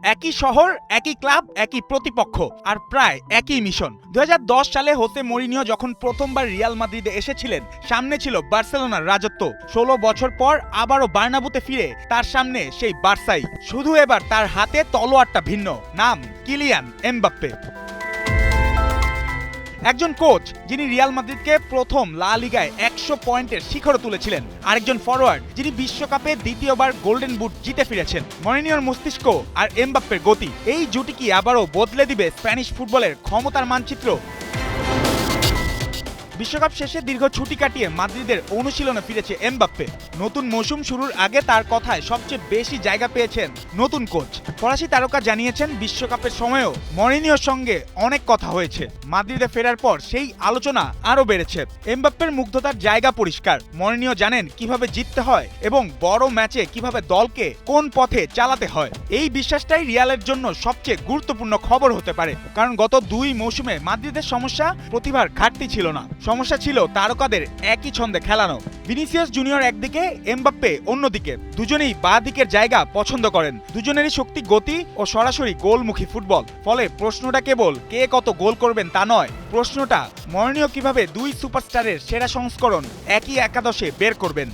একই শহর, একই ক্লাব, একই প্রতিপক্ষ আর প্রায় একই মিশন। 2010 সালে হোসে মরিনিও যখন প্রথমবার রিয়াল মাদ্রিদে এসেছিলেন, সামনে ছিল বার্সেলোনার রাজত্ব। 16 বছর পর আবারও বার্নাবুতে ফিরে তার সামনে সেই বার্সাই, শুধু এবার তার হাতে তলোয়ারটা ভিন্ন, নাম কিলিয়ান এমবাপ্পে। একজন কোচ যিনি রিয়াল মাদ্রিদকে প্রথম লা লিগায় 100 পয়েন্টের শিখরে তুলেছিলেন, আরেকজন ফরওয়ার্ড যিনি বিশ্বকাপে দ্বিতীয়বার গোল্ডেন বুট জিতে ফিরেছেন। মরিনিওর মস্তিষ্ক আর এমবাপ্পের গতি, এই জুটি কি আবারও বদলে দিবে স্প্যানিশ ফুটবলের ক্ষমতার মানচিত্র? বিশ্বকাপ শেষে দীর্ঘ ছুটি কাটিয়ে মাদ্রিদের অনুশীলনে ফিরেছে এমবাপ্পে। নতুন মৌসুম শুরুর আগে তার কথায় সবচেয়ে বেশি জায়গা পেয়েছেন নতুন কোচ। ফরাসি তারকা জানিয়েছেন, বিশ্বকাপের সময়ও মরিনিওর সঙ্গে অনেক কথা হয়েছে। মাদ্রিদে ফেরার পর সেই আলোচনা আরও বেড়েছে। এমবাপ্পের মুগ্ধতার জায়গা পরিষ্কার। মরিনিও জানেন কিভাবে জিততে হয় এবং বড় ম্যাচে কিভাবে দলকে কোন পথে চালাতে হয়। এই বিশ্বাসটাই রিয়ালের জন্য সবচেয়ে গুরুত্বপূর্ণ খবর হতে পারে, কারণ গত 2 মৌসুমে মাদ্রিদের সমস্যা প্রতিভার ঘাটতি ছিল না, সমস্যা ছিল তারকাদের একই ছন্দে খেলানো। ভিনিসিয়াস জুনিয়র একদিকে, এমবাপ্পে অন্যদিকে। দুজনেই বাঁ দিকের জায়গা পছন্দ করেন। দুজনেরই শক্তি, গতি ও সরাসরি গোলমুখী ফুটবল। ফলে প্রশ্নটা কেবল কে কত গোল করবেন তা নয়, প্রশ্নটা মরিনিও কিভাবে 2 সুপারস্টারের সেরা সংস্করণ একই একাদশে বের করবেন।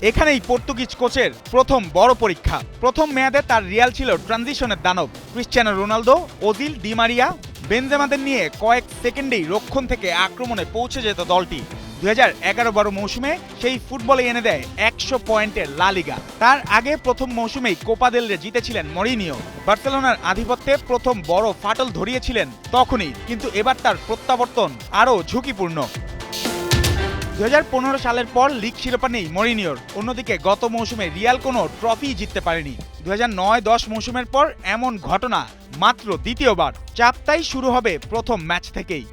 এখানেই পর্তুগিজ কোচের প্রথম বড় পরীক্ষা। প্রথম মেয়াদে তার রিয়াল ছিল ট্রানজিশনের দানব। Cristiano Ronaldo, Ozil, Di Maria, বেনজেমাদের নিয়ে কয়েক সেকেন্ডেই রক্ষণ থেকে আক্রমণে পৌঁছে যেত দলটি। 2011-12 মৌসুমে সেই ফুটবলে এনে দেয় 100 পয়েন্টের লা লিগা। তার আগে প্রথম মৌসুমেই কোপা দেল রে জিতেছিলেন মরিনিও। বার্সেলোনার আধিপত্যে প্রথম বড় ফাটল ধরিয়েছিলেন তখনই, কিন্তু এবার তার প্রত্যাবর্তন আরও ঝুঁকিপূর্ণ। 2015 সালের পর লিগ শিরোপা নেই মরিনিওর। অন্যদিকে গত মৌসুমে রিয়াল কোনো ট্রফি জিততে পারেনি। 2009-10 মৌসুমের পর এমন ঘটনা মাত্র দ্বিতীয়বার। চাপটাই শুরু হবে প্রথম ম্যাচ থেকেই।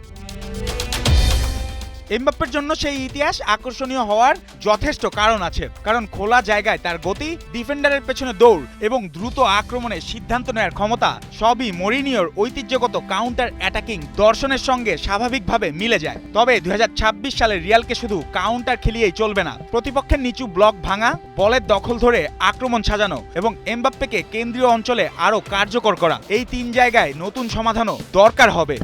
এমবাপ্পের জন্য সেই ইতিহাস আকর্ষণীয় হওয়ার যথেষ্ট কারণ আছে, কারণ খোলা জায়গায় তার গতি, ডিফেন্ডারের পেছনে দৌড় এবং দ্রুত আক্রমণে সিদ্ধান্ত নেওয়ার ক্ষমতা সবই মরিনিওর ঐতিহ্যগত কাউন্টার অ্যাটাকিং দর্শনের সঙ্গে স্বাভাবিকভাবে মিলে যায়। তবে 2026 সালে রিয়ালকে শুধু কাউন্টার খেলিয়েই চলবে না। প্রতিপক্ষের নিচু ব্লক ভাঙা, বলের দখল ধরে আক্রমণ সাজানো এবং এমবাপ্পেকে কেন্দ্রীয় অঞ্চলে আরও কার্যকর করা, এই 3 জায়গায় নতুন সমাধানও দরকার হবে।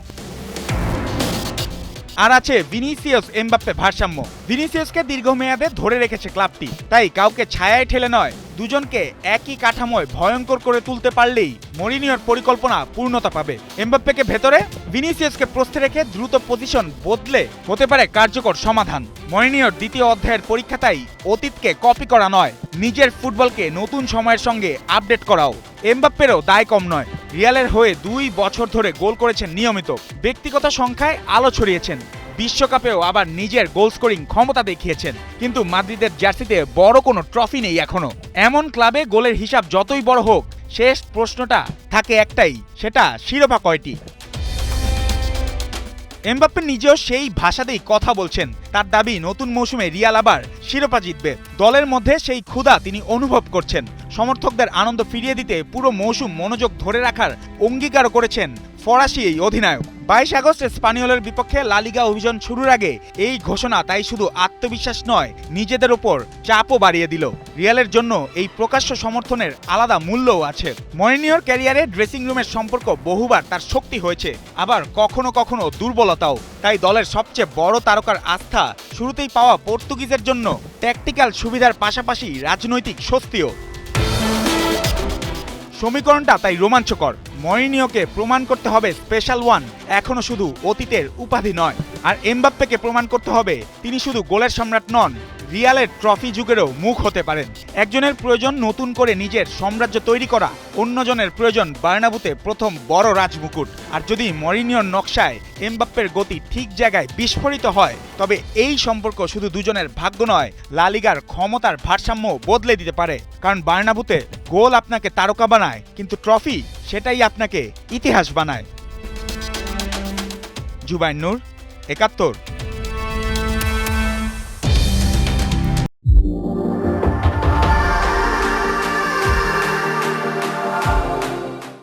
আর আছে ভিনিসিয়াস এমবাপ্পে ভারসাম্য। ভিনিসিয়াসকে দীর্ঘমেয়াদে ধরে রেখেছে ক্লাবটি, তাই কাউকে ছায়ায় ঠেলে নয়, দুজনকে একই কাঠামোয় ভয়ঙ্কর করে তুলতে পারলেই মরিনিওর পরিকল্পনা পূর্ণতা পাবে। এমবাপ্পেকে ভেতরে, ভিনিসিয়াসকে প্রস্থে রেখে দ্রুত পজিশন বদলে হতে পারে কার্যকর সমাধান। মরিনিওর দ্বিতীয় অধ্যায়ের পরীক্ষা তাই অতীতকে কপি করা নয়, নিজের ফুটবলকে নতুন সময়ের সঙ্গে আপডেট করাও। এমবাপ্পেরও দায় কম নয়। রিয়ালের হয়ে 2 বছর ধরে গোল করেছেন নিয়মিত, ব্যক্তিগত সংখ্যায় আলো ছড়িয়েছেন, বিশ্বকাপেও আবার নিজের গোল স্কোরিং ক্ষমতা দেখিয়েছেন। কিন্তু মাদ্রিদের জার্সিতে বড় কোনো ট্রফি নেই এখনো। এমন ক্লাবে গোলের হিসাব যতই বড় হোক, শেষ প্রশ্নটা থাকে একটাই, সেটা শিরোপা কয়টি? এমবাপ্পে নিজেও সেই ভাষাতেই কথা বলছেন। তার দাবি, নতুন মৌসুমে রিয়াল আবার শিরোপা জিতবে। দলের মধ্যে সেই ক্ষুধা তিনি অনুভব করছেন। সমর্থকদের আনন্দ ফিরিয়ে দিতে পুরো মৌসুম মনোযোগ ধরে রাখার অঙ্গীকারও করেছেন ফরাসি এই অধিনায়ক। 22 আগস্ট স্পানিওলের বিপক্ষে লা লিগা অভিযান শুরুর আগে এই ঘোষণা তাই শুধু আত্মবিশ্বাস নয়, নিজেদের ওপর চাপও বাড়িয়ে দিল। রিয়ালের জন্য এই প্রকাশ্য সমর্থনের আলাদা মূল্যও আছে। মরিনিওর ক্যারিয়ারে ড্রেসিং রুমের সম্পর্ক বহুবার তার শক্তি হয়েছে, আবার কখনো কখনো দুর্বলতাও। তাই দলের সবচেয়ে বড় তারকার আস্থা শুরুতেই পাওয়া পর্তুগিজের জন্য ট্যাকটিক্যাল সুবিধার পাশাপাশি রাজনৈতিক স্বস্তিও। সমীকরণটা তাই রোমাঞ্চকর। মরিনিওকে প্রমাণ করতে হবে স্পেশাল ওয়ান এখনো শুধু অতীতের উপাধি নয়, আর এমবাপ্পেকে প্রমাণ করতে হবে তিনি শুধু গোলের সম্রাট নন, রিয়ালের ট্রফি যুগেরও মুখ হতে পারেন। একজনের প্রয়োজন নতুন করে নিজের সাম্রাজ্য তৈরি করা, অন্যজনের প্রয়োজন বার্নাবুতে প্রথম বড় রাজমুকুট। আর যদি মরিনিওর নকশায় এমবাপ্পের গতি ঠিক জায়গায় বিস্ফোরিত হয়, তবে এই সম্পর্ক শুধু দুজনের ভাগ্য নয়, লা লিগার ক্ষমতার ভারসাম্য বদলে দিতে পারে। কারণ বার্নাবুতে গোল আপনাকে তারকা বানায়, কিন্তু ট্রফি সেটাই আপনাকে ইতিহাস বানায়। জুবাইর নূর, ৭১।